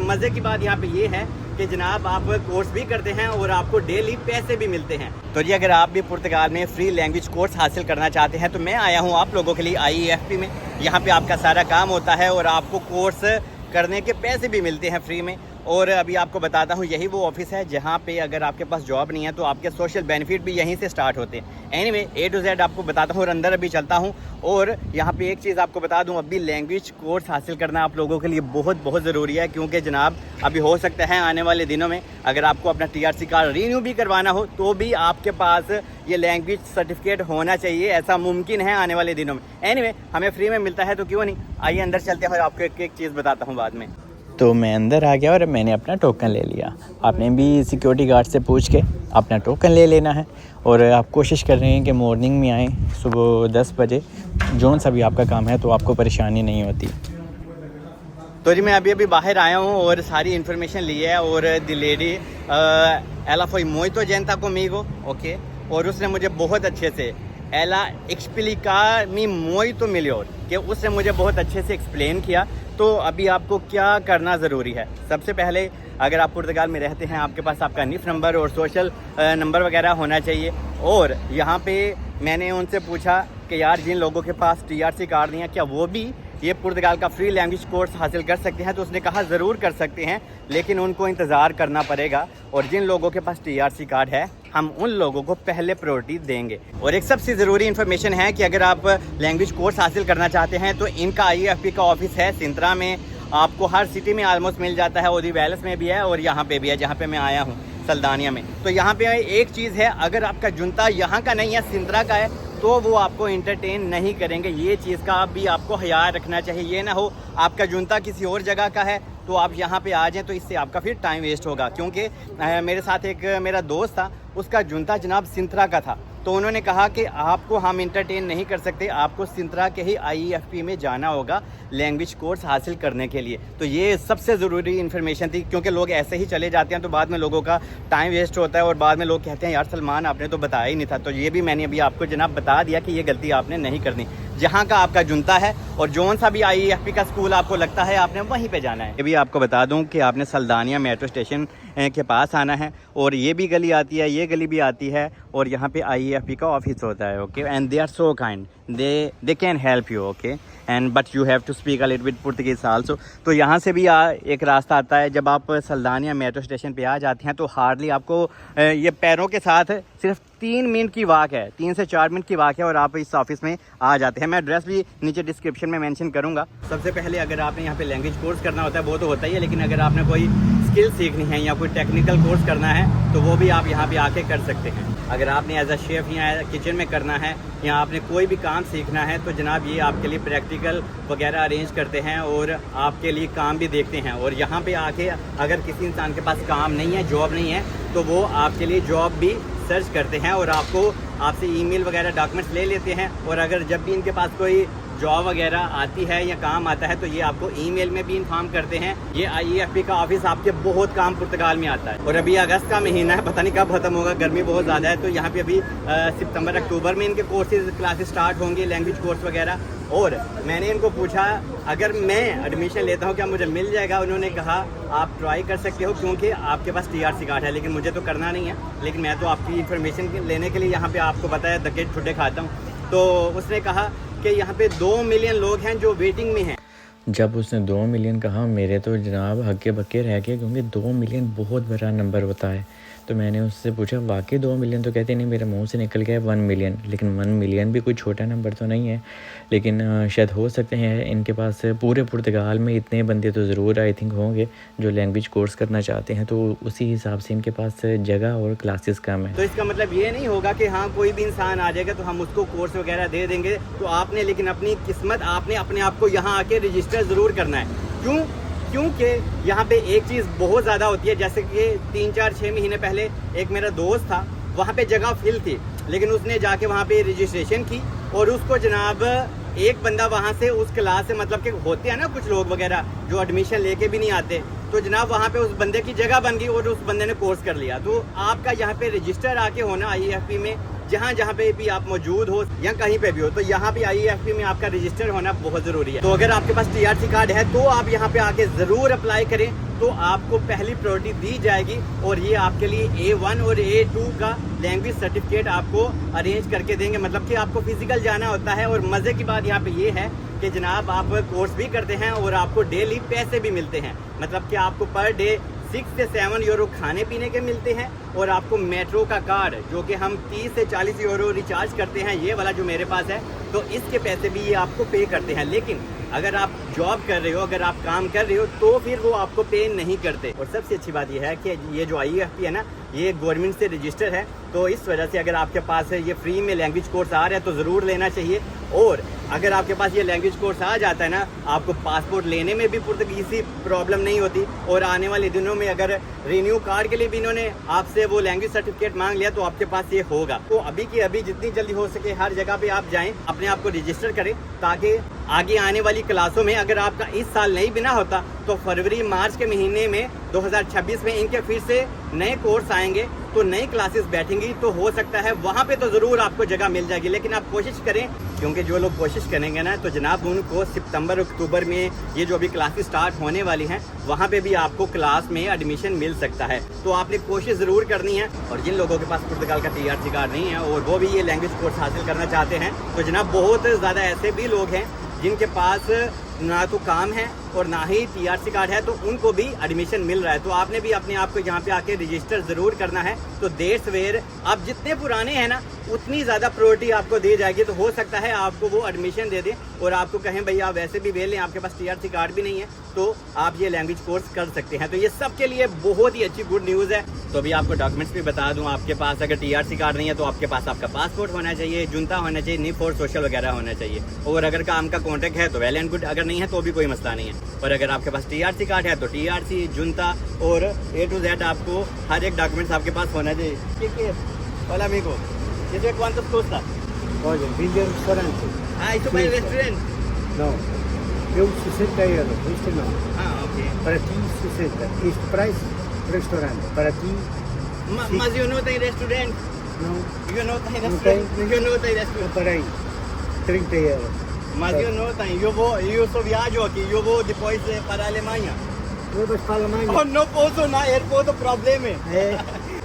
मज़े की बात यहाँ पे ये है कि जनाब आप कोर्स भी करते हैं और आपको डेली पैसे भी मिलते हैं। तो जी अगर आप भी पुर्तगाल में फ्री लैंग्वेज कोर्स हासिल करना चाहते हैं तो मैं आया हूँ आप लोगों के लिए IEFP में। यहाँ पे आपका सारा काम होता है और आपको कोर्स करने के पैसे भी मिलते हैं फ्री में। और अभी आपको बताता हूँ यही वो ऑफिस है जहाँ पे अगर आपके पास जॉब नहीं है तो आपके सोशल बेनिफिट भी यहीं से स्टार्ट होते हैं। एनीवे A to Z आपको बताता हूँ और अंदर अभी चलता हूँ। और यहाँ पे एक चीज़ आपको बता दूँ, अभी लैंग्वेज कोर्स हासिल करना आप लोगों के लिए बहुत बहुत ज़रूरी है, क्योंकि जनाब अभी हो सकता है आने वाले दिनों में अगर आपको अपना TRC कार्ड रीन्यू भी करवाना हो तो भी आपके पास ये लैंग्वेज सर्टिफिकेट होना चाहिए। ऐसा मुमकिन है आने वाले दिनों में। एनीवे हमें फ्री में मिलता है तो क्यों नहीं, आइए अंदर चलते हैं और आपको एक एक चीज़ बताता हूँ बाद में। तो मैं अंदर आ गया और मैंने अपना टोकन ले लिया। आपने भी सिक्योरिटी गार्ड से पूछ के अपना टोकन ले लेना है। और आप कोशिश कर रहे हैं कि मॉर्निंग में आएँ सुबह 10 बजे, जोन सा भी आपका काम है तो आपको परेशानी नहीं होती। तो जी मैं अभी बाहर आया हूँ और सारी इन्फॉर्मेशन ली है और the lady ela foi muito atenta comigo, okay, और उसने मुझे बहुत अच्छे से ela explicar-me muito melhor, कि उसने मुझे बहुत अच्छे से एक्सप्लेन किया। तो अभी आपको क्या करना ज़रूरी है, सबसे पहले अगर आप पुर्तगाल में रहते हैं आपके पास आपका NIF नंबर और सोशल नंबर वगैरह होना चाहिए। और यहाँ पे मैंने उनसे पूछा कि यार जिन लोगों के पास TRC कार्ड नहीं है क्या वो भी ये पुर्तगाल का फ्री लैंग्वेज कोर्स हासिल कर सकते हैं। तो उसने कहा ज़रूर कर सकते हैं, लेकिन उनको इंतज़ार करना पड़ेगा। और जिन लोगों के पास TRC कार्ड है हम उन लोगों को पहले प्रायोरिटी देंगे। और एक सबसे ज़रूरी इन्फॉर्मेशन है कि अगर आप लैंग्वेज कोर्स हासिल करना चाहते हैं तो इनका IEFP का ऑफिस है सिंत्रा में। आपको हर सिटी में आलमोस्ट मिल जाता है, ओदी वैलस में भी है और यहाँ पे भी है जहाँ पे मैं आया हूँ सल्दानिया में। तो यहाँ पे एक चीज़ है, अगर आपका जुनता यहाँ का नहीं है सिंत्रा का है तो वो आपको एंटरटेन नहीं करेंगे। ये चीज़ का भी आपको ख्याल रखना चाहिए। ये ना हो आपका जुनता किसी और जगह का है तो आप यहाँ पे आ जाएं तो इससे आपका फिर टाइम वेस्ट होगा। क्योंकि मेरे साथ एक मेरा दोस्त था, उसका जुनता जनाब सिंत्रा का था, तो उन्होंने कहा कि आपको हम इंटरटेन नहीं कर सकते, आपको सिंत्रा के ही IEFP में जाना होगा लैंग्वेज कोर्स हासिल करने के लिए। तो ये सबसे ज़रूरी इन्फॉर्मेशन थी, क्योंकि लोग ऐसे ही चले जाते हैं तो बाद में लोगों का टाइम वेस्ट होता है और बाद में लोग कहते हैं यार सलमान आपने तो बताया ही नहीं था। तो ये भी मैंने अभी आपको जनाब बता दिया कि ये गलती आपने नहीं करनी। जहाँ का आपका जुनता है और जोन सा भी IEFP का स्कूल आपको लगता है आपने वहीं पे जाना है। ये भी आपको बता दूं कि आपने सल्दानिया मेट्रो स्टेशन के पास आना है और ये भी गली आती है, ये गली भी आती है और यहाँ पे IEFP का ऑफिस होता है, okay. And they are so kind, they can help you, okay, and but you have to speak a little bit Portuguese also. तो यहाँ से भी एक रास्ता आता है। जब आप सल्दानिया मेट्रो स्टेशन पे आ जाते हैं तो हार्डली आपको ये पैरों के साथ सिर्फ 3 मिनट की वाक है, 3 से 4 मिनट की वाक है और आप इस ऑफिस में आ जाते हैं। मैं एड्रेस भी नीचे डिस्क्रिप्शन में मेंशन करूंगा। सबसे पहले अगर आपने यहाँ पे लैंग्वेज कोर्स करना होता है वो तो होता ही है, लेकिन अगर आपने कोई स्किल सीखनी है या कोई टेक्निकल कोर्स करना है तो वो भी आप यहाँ पे आके कर सकते हैं। अगर आपने एज अ शेफ़ या किचन में करना है या आपने कोई भी काम सीखना है तो जनाब ये आपके लिए प्रैक्टिकल वगैरह अरेंज करते हैं और आपके लिए काम भी देखते हैं। और यहाँ पे आके अगर किसी इंसान के पास काम नहीं है, जॉब नहीं है, तो वो आपके लिए जॉब भी सर्च करते हैं और आपसे ईमेल वगैरह डॉक्यूमेंट्स ले लेते हैं। और अगर जब भी इनके पास कोई जॉब वगैरह आती है या काम आता है तो ये आपको ईमेल में भी इन्फॉर्म करते हैं। ये IEFP का ऑफिस आपके बहुत काम पुर्तगाल में आता है। और अभी अगस्त का महीना है, पता नहीं कब खत्म होगा, गर्मी बहुत ज़्यादा है। तो यहाँ पे अभी सितंबर अक्टूबर में इनके कोर्सेज क्लासेस स्टार्ट होंगे, लैंग्वेज कोर्स वगैरह। और मैंने इनको पूछा अगर मैं एडमिशन लेता हूँ क्या मुझे मिल जाएगा। उन्होंने कहा आप ट्राई कर सकते हो क्योंकि आपके पास TRC कार्ड है, लेकिन मुझे तो करना नहीं है, लेकिन मैं तो आपकी इन्फॉर्मेशन लेने के लिए यहाँ पे आपको पता है धक्के ठुड्डे खाता हूँ। तो उसने कहा कि यहाँ पे 2 मिलियन लोग हैं जो वेटिंग में हैं। जब उसने 2 मिलियन कहा मेरे तो जनाब हक्के बक्के रह गए, क्योंकि 2 मिलियन बहुत बड़ा नंबर होता है। तो मैंने उससे पूछा वाकई 2 मिलियन? तो कहते नहीं, मेरे मुंह से निकल गया 1 मिलियन। लेकिन 1 मिलियन भी कोई छोटा नंबर तो नहीं है, लेकिन शायद हो सकते हैं इनके पास पूरे पुर्तगाल में इतने बंदे तो ज़रूर आई थिंक होंगे जो लैंग्वेज कोर्स करना चाहते हैं। तो उसी हिसाब से इनके पास जगह और क्लासेस कम है। तो इसका मतलब ये नहीं होगा कि हाँ कोई भी इंसान आ जाएगा तो हम उसको कोर्स वगैरह दे देंगे। तो आपने लेकिन अपनी किस्मत, आपने अपने आप को यहाँ आके रजिस्टर ज़रूर करना है। क्यों? क्योंकि यहाँ पे एक चीज़ बहुत ज़्यादा होती है। जैसे कि 3, 4, 6 महीने पहले एक मेरा दोस्त था, वहाँ पे जगह फिल थी, लेकिन उसने जाके वहाँ पे रजिस्ट्रेशन की और उसको जनाब एक बंदा वहाँ से उस क्लास से, मतलब कि होते हैं ना कुछ लोग वगैरह जो एडमिशन लेके भी नहीं आते, तो जनाब वहाँ पे उस बंदे की जगह बन गई और उस बंदे ने कोर्स कर लिया। तो आपका यहाँ पे रजिस्टर आके होना IEFP में जहाँ जहाँ पे भी आप मौजूद हो या कहीं पे भी हो, तो यहाँ पे IEFP में आपका रजिस्टर होना बहुत ज़रूरी है। तो अगर आपके पास TRC कार्ड है तो आप यहाँ पे आके ज़रूर अप्लाई करें, तो आपको पहली प्रायोरिटी दी जाएगी और ये आपके लिए A1 और A2 का लैंग्वेज सर्टिफिकेट आपको अरेंज करके देंगे। मतलब कि आपको फिजिकल जाना होता है। और मज़े की बात यहाँ पे ये है कि जनाब आप कोर्स भी करते हैं और आपको डेली पैसे भी मिलते हैं। मतलब कि आपको पर डे 6 से 7 यूरो खाने पीने के मिलते हैं और आपको मेट्रो का कार्ड जो कि हम 30 से 40 यूरो रिचार्ज करते हैं, ये वाला जो मेरे पास है, तो इसके पैसे भी ये आपको पे करते हैं। लेकिन अगर आप जॉब कर रहे हो, अगर आप काम कर रहे हो, तो फिर वो आपको पे नहीं करते। और सबसे अच्छी बात यह है कि ये जो IEFP है ना, ये गवर्नमेंट से रजिस्टर है, तो इस वजह से अगर आपके पास ये फ्री में लैंग्वेज कोर्स आ रहा है तो ज़रूर लेना चाहिए। और अगर आपके पास ये लैंग्वेज कोर्स आ जाता है ना, आपको पासपोर्ट लेने में भी पुर्तगीज़ी प्रॉब्लम नहीं होती। और आने वाले दिनों में अगर रिन्यू कार्ड के लिए भी इन्होंने आपसे वो लैंग्वेज सर्टिफिकेट मांग लिया तो आपके पास ये होगा। तो अभी की अभी जितनी जल्दी हो सके हर जगह पे आप जाएं, अपने आप को रजिस्टर करें, ताकि आगे आने वाली क्लासों में अगर आपका इस साल नहीं बिना होता तो फरवरी मार्च के महीने में 2026 में इनके फिर से नए कोर्स आएंगे, तो नई क्लासेस बैठेंगी, तो हो सकता है वहाँ पे तो ज़रूर आपको जगह मिल जाएगी। लेकिन आप कोशिश करें, क्योंकि जो लोग कोशिश करेंगे ना, तो जनाब उनको सितंबर अक्टूबर में ये जो अभी क्लासेस स्टार्ट होने वाली हैं, वहाँ पे भी आपको क्लास में एडमिशन मिल सकता है। तो आपने कोशिश ज़रूर करनी है। और जिन लोगों के पास पुर्तगाल का TRC कार्ड नहीं है और वो भी ये लैंग्वेज कोर्स हासिल करना चाहते हैं, तो जनाब बहुत ज़्यादा ऐसे भी लोग हैं जिनके पास ना तो काम है और ना ही TRC कार्ड है, तो उनको भी एडमिशन मिल रहा है। तो आपने भी अपने आप को यहाँ पे आके रजिस्टर ज़रूर करना है। तो देर सवेर आप जितने पुराने हैं ना, उतनी ज़्यादा प्रायोरिटी आपको दी जाएगी। तो हो सकता है आपको वो एडमिशन दे दें और आपको कहें भाई आप वैसे भी वेल हैं, आपके पास TRC कार्ड भी नहीं है, तो आप ये लैंग्वेज कोर्स कर सकते हैं। तो ये सबके लिए बहुत ही अच्छी गुड न्यूज़ है। तो अभी आपको डॉक्यूमेंट्स भी बता दूं, आपके पास अगर TRC कार्ड नहीं है तो आपके पास आपका पासपोर्ट होना चाहिए, जुनता होना चाहिए, नी फॉर सोशल वगैरह होना चाहिए। और अगर काम का कॉन्ट्रैक्ट है तो वेल एंड गुड, अगर नहीं है तो भी कोई मसला नहीं है। और अगर आपके पास TRC कार्ड है तो TRC, जुनता और A to Z आपको हर एक डॉक्यूमेंट्स आपके पास होना चाहिए। ठीक है, hola amigo, ¿desde cuánto cuesta? Olha, vim ao restaurante. Ah, isso vai restaurante? Não. Eu 60 euros, isto não. Ah, ok. Para ti 60. Este price, restaurante. Para ti, Mas eu não tenho restaurante. não. Eu não tenho Não restaurante. tem? Eu não tenho Eu restaurante. parei. 30 euros. Mas eu não tenho. Eu só viajo aqui. Eu vou depois para a Alemanha. Levas para a Alemanha? Oh, não posso na airport, o problema é. É.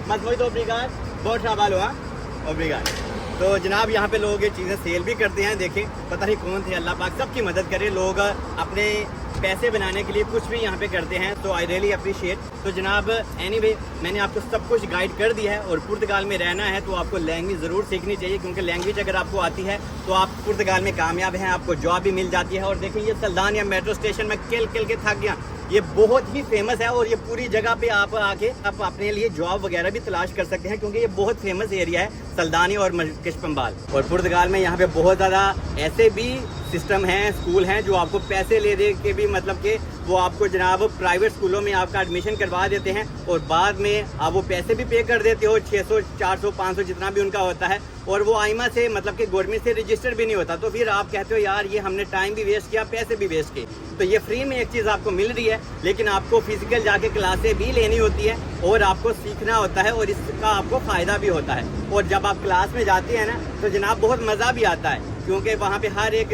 Mas muito obrigado. Bom trabalho, हाँ? Obrigado. तो जनाब यहाँ पे लोग ये चीज़ें cell भी करते हैं। देखें, पता नहीं कौन थे, अल्लाह पाक सबकी मदद करे। लोग अपने पैसे बनाने के लिए कुछ भी यहाँ पे करते हैं, तो आई रियली अप्रिशिएट। तो जनाब एनीवे, मैंने आपको सब कुछ गाइड कर दिया है। और पुर्तगाल में रहना है तो आपको लैंग्वेज ज़रूर सीखनी चाहिए, क्योंकि लैंग्वेज अगर आपको आती है तो आप पुर्तगाल में कामयाब हैं, आपको जॉब भी मिल जाती है। और देखें, ये सल्दान या मेट्रो स्टेशन में किल के थक गया, ये बहुत ही फेमस है। और ये पूरी जगह पे आप आके आप अपने लिए जॉब वगैरह भी तलाश कर सकते हैं, क्योंकि ये बहुत फेमस एरिया है सल्दानी और किशपम्बाल। और पुर्तगाल में यहाँ पे बहुत ज़्यादा ऐसे भी सिस्टम हैं, स्कूल हैं, जो आपको पैसे ले दे के भी, मतलब कि वो आपको जनाब प्राइवेट स्कूलों में आपका एडमिशन करवा देते हैं और बाद में आप वो पैसे भी पे कर देते हो, 600, 400, 500 जितना भी उनका होता है। और वो आइमा से, मतलब कि गवर्नमेंट से रजिस्टर भी नहीं होता। तो फिर आप कहते हो यार ये हमने टाइम भी वेस्ट किया, पैसे भी वेस्ट किए। तो ये फ्री में एक चीज़ आपको मिल रही है, लेकिन आपको फिजिकल जाके क्लासें भी लेनी होती है और आपको सीखना होता है और इसका आपको फ़ायदा भी होता है। और जब आप क्लास में जाते हैं ना, तो जनाब बहुत मज़ा भी आता है, क्योंकि वहाँ पे हर एक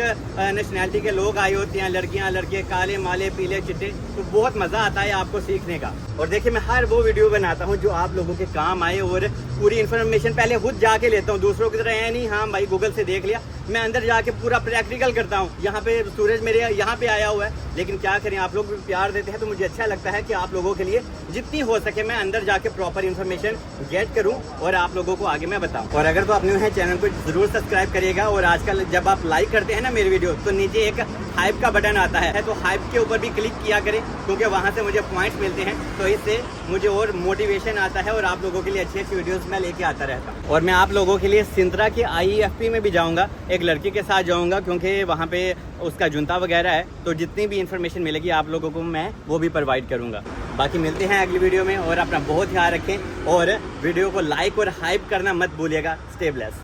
नेशनैलिटी के लोग आए होते हैं, लड़कियाँ लड़के, काले माले पीले चिट्टे। तो बहुत मज़ा आता है आपको सीखने का। और देखिए, मैं हर वो वीडियो बनाता हूँ जो आप लोगों के काम आए और पूरी इन्फॉर्मेशन पहले खुद जाके लेता हूँ, दूसरों की तरह है नहीं हाँ भाई गूगल से देख लिया। मैं अंदर जाके पूरा प्रैक्टिकल करता हूँ। यहाँ पे सूरज मेरे यहाँ पे आया हुआ है, लेकिन क्या करें, आप लोग भी प्यार देते हैं तो मुझे अच्छा लगता है कि आप लोगों के लिए जितनी हो सके मैं अंदर जाके प्रॉपर इन्फॉर्मेशन गेट करूँ और आप लोगों को आगे मैं बताऊँ। और अगर तो आप न्यू हैं, चैनल को जरूर सब्सक्राइब करिएगा। और आजकल जब आप लाइक करते हैं ना मेरी वीडियो, तो नीचे एक हाइप का बटन आता है, तो हाइप के ऊपर भी क्लिक किया करें, क्योंकि वहाँ से मुझे पॉइंट्स मिलते हैं। तो इससे मुझे और मोटिवेशन आता है और आप लोगों के लिए अच्छी अच्छी वीडियोस मैं लेके आता रहता हूँ। और मैं आप लोगों के लिए सिंतरा की IEFP में भी जाऊँगा, एक लड़की के साथ जाऊँगा, क्योंकि वहाँ पे उसका जुनता वगैरह है। तो जितनी भी इन्फॉर्मेशन मिलेगी आप लोगों को मैं वो भी प्रोवाइड करूँगा। बाकी मिलते हैं अगली वीडियो में, और अपना बहुत ख्याल रखें और वीडियो को लाइक और हाइप करना मत भूलिएगा। Stay blessed.